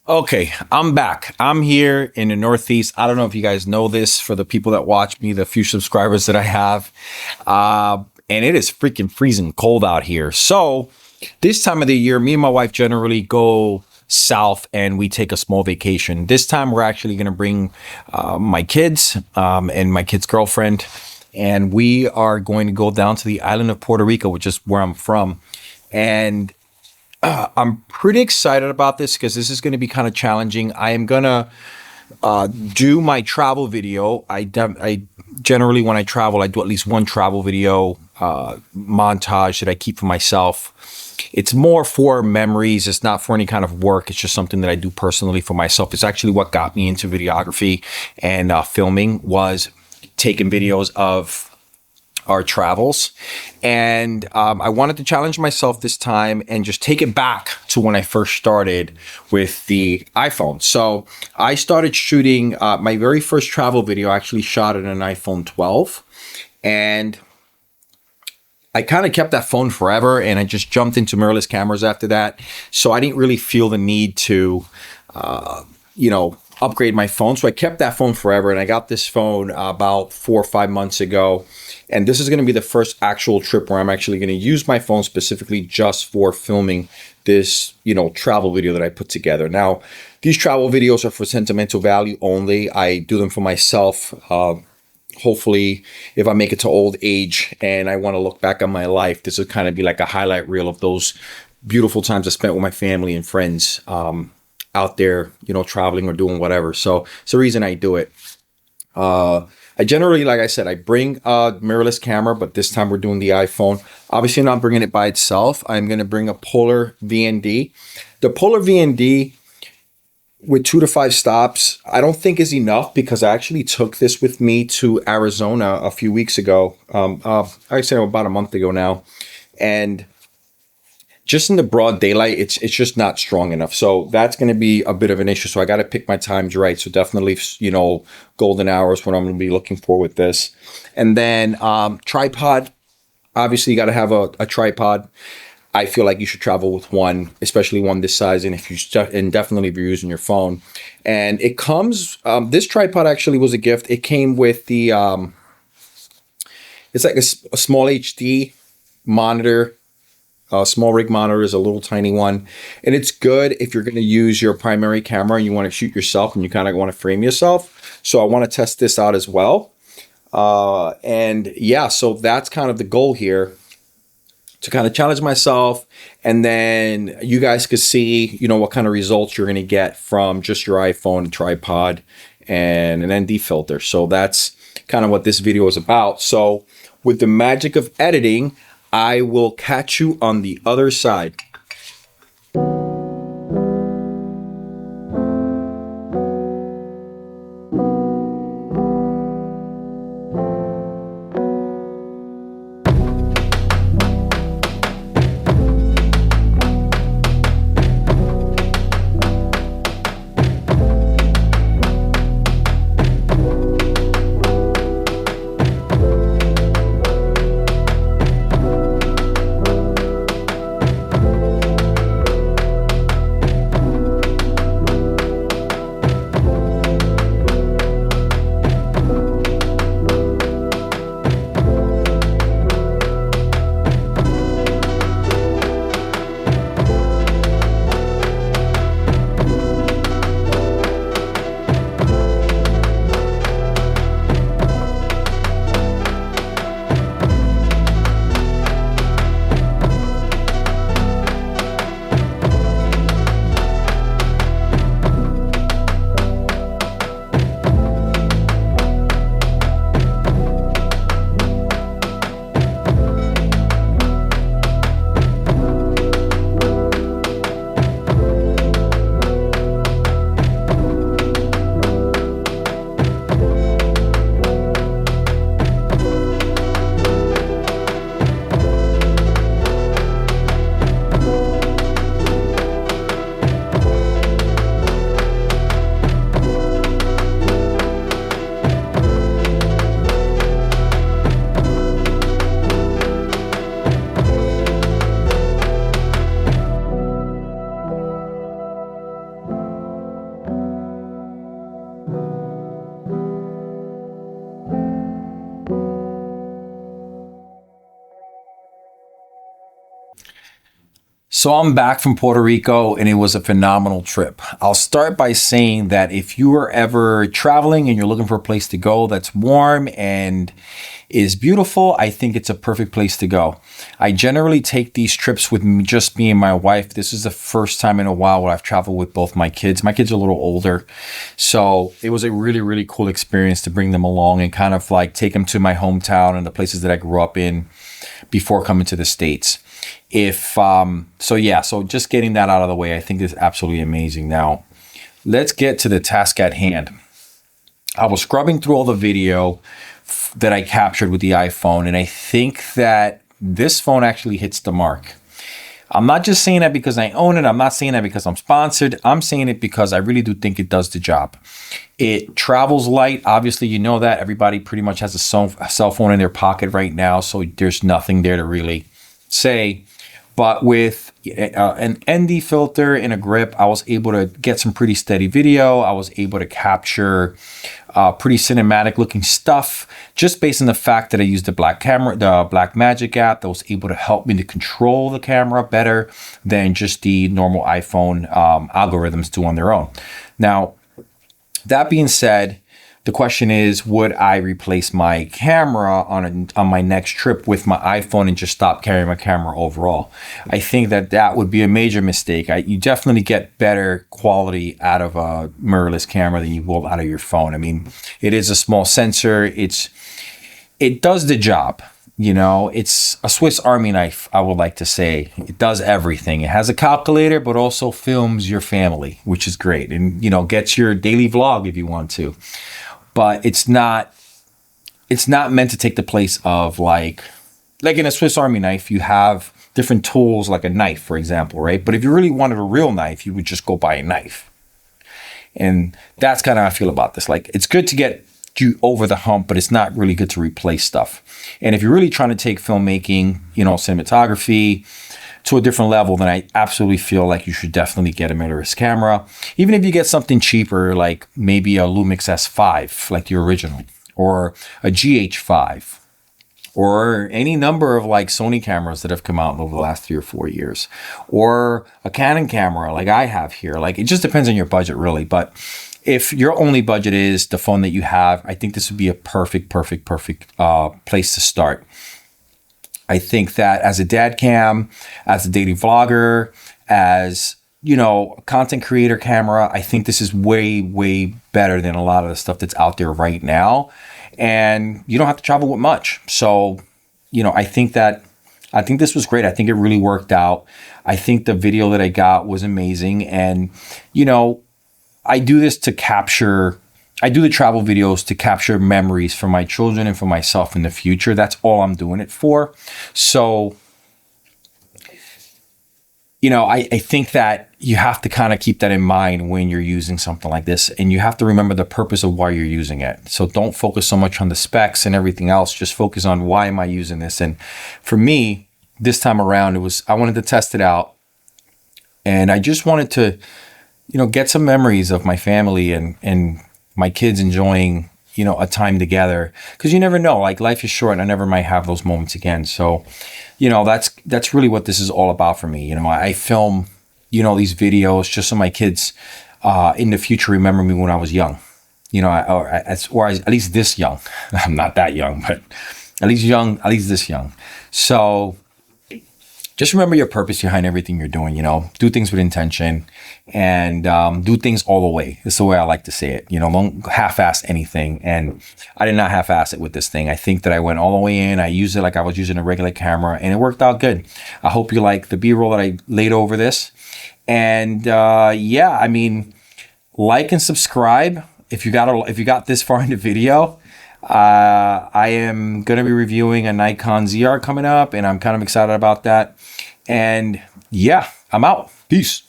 Okay, I'm back. I'm here in the Northeast. I don't know if you guys know this for the people that watch me, the few subscribers that I have. And it is freaking freezing cold out here. So this time of the year, me and my wife generally go south and we take a small vacation. This time we're actually going to bring my kids and my kid's girlfriend. And we are going to go down to the island of Puerto Rico, which is where I'm from. And I'm pretty excited about this because this is going to be kind of challenging. I am going to do my travel video. I generally, when I travel, I do at least one travel video montage that I keep for myself. It's more for memories. It's not for any kind of work. It's just something that I do personally for myself. It's actually what got me into videography and filming, was taking videos of our travels. And I wanted to challenge myself this time and just take it back to when I first started with the iPhone. So I started shooting my very first travel video. I actually shot it on an iPhone 12, and I kind of kept that phone forever, and I just jumped into mirrorless cameras after that. So I didn't really feel the need to, upgrade my phone. So I kept that phone forever, and I got this phone about 4 or 5 months ago. And this is going to be the first actual trip where I'm actually going to use my phone specifically just for filming this, travel video that I put together. Now, these travel videos are for sentimental value only. I do them for myself. Hopefully, if I make it to old age and I want to look back on my life, this will kind of be like a highlight reel of those beautiful times I spent with my family and friends out there, traveling or doing whatever. So it's the reason I do it. I generally, like I said, I bring a mirrorless camera, but this time we're doing the iPhone. Obviously, I'm not bringing it by itself. I'm going to bring a Polar VND. The Polar VND with 2 to 5 stops, I don't think is enough, because I actually took this with me to Arizona a few weeks ago. I say about a month ago now. And just in the broad daylight, it's just not strong enough. So that's going to be a bit of an issue. So I got to pick my times right. So definitely, golden hours when I'm going to be looking for with this. And then tripod. Obviously, you got to have a tripod. I feel like you should travel with one, especially one this size, and definitely if you're using your phone. And it comes. This tripod actually was a gift. It came with the. It's like a small HD monitor. Small rig monitor is a little tiny one, and it's good if you're going to use your primary camera and you want to shoot yourself and you kind of want to frame yourself. So I want to test this out as well. And yeah, so that's kind of the goal here, to kind of challenge myself, and then you guys could see, what kind of results you're going to get from just your iPhone, a tripod, and an ND filter. So that's kind of what this video is about. So with the magic of editing, I will catch you on the other side. So I'm back from Puerto Rico and it was a phenomenal trip. I'll start by saying that if you are ever traveling and you're looking for a place to go that's warm and is beautiful, I think it's a perfect place to go. I generally take these trips with me, just me and my wife. This is the first time in a while where I've traveled with both my kids. My kids are a little older. So it was a really, really cool experience to bring them along and kind of like take them to my hometown and the places that I grew up in before coming to the States. So just getting that out of the way, I think is absolutely amazing. Now, let's get to the task at hand. I was scrubbing through all the video that I captured with the iPhone, and I think that this phone actually hits the mark. I'm not just saying that because I own it. I'm not saying that because I'm sponsored. I'm saying it because I really do think it does the job. It travels light. Obviously, you know that. Everybody pretty much has a cell phone in their pocket right now, so there's nothing there to really say. But with an ND filter and a grip, I was able to get some pretty steady video. I was able to capture pretty cinematic looking stuff just based on the fact that I used the Blackmagic app that was able to help me to control the camera better than just the normal iPhone algorithms do on their own. Now, that being said, the question is, would I replace my camera on my next trip with my iPhone and just stop carrying my camera overall? I think that would be a major mistake. You definitely get better quality out of a mirrorless camera than you will out of your phone. I mean, it is a small sensor. It does the job. You know, it's a Swiss Army knife, I would like to say. It does everything. It has a calculator, but also films your family, which is great. And, you know, gets your daily vlog if you want to. But it's not meant to take the place of like in a Swiss Army knife, you have different tools like a knife, for example, right? But if you really wanted a real knife, you would just go buy a knife. And that's kind of how I feel about this. Like, it's good to get you over the hump, but it's not really good to replace stuff. And if you're really trying to take filmmaking, you know, cinematography to a different level, then I absolutely feel like you should definitely get a mirrorless camera. Even if you get something cheaper, like maybe a Lumix S5, like the original, or a GH5, or any number of like Sony cameras that have come out over the last 3 or 4 years, or a Canon camera like I have here. Like, it just depends on your budget, really. But if your only budget is the phone that you have, I think this would be a perfect place to start. I think that as a dad cam, as a daily vlogger, as, you know, a content creator camera, I think this is way, way better than a lot of the stuff that's out there right now. And you don't have to travel with much. So, you know, I think this was great. I think it really worked out. I think the video that I got was amazing. And, you know, I do the travel videos to capture memories for my children and for myself in the future. That's all I'm doing it for. So, you know, I think that you have to kind of keep that in mind when you're using something like this, and you have to remember the purpose of why you're using it. So don't focus so much on the specs and everything else. Just focus on, why am I using this? And for me, this time around, I wanted to test it out, and I just wanted to, you know, get some memories of my family and my kids enjoying, you know, a time together. Because you never know, like, life is short and I never might have those moments again. So, you know, that's really what this is all about for me. You know, I film, you know, these videos just so my kids in the future remember me when I was young. You know, or at least this young. I'm not that young, but at least this young. So just remember your purpose behind everything you're doing. You know, do things with intention, and do things all the way. It's the way I like to say it. You know, don't half-ass anything. And I did not half-ass it with this thing. I think that I went all the way in. I used it like I was using a regular camera, and it worked out good. I hope you like the B-roll that I laid over this. And yeah, I mean, like and subscribe if you got this far in the video. I am going to be reviewing a Nikon ZR coming up, and I'm kind of excited about that. And yeah, I'm out. Peace.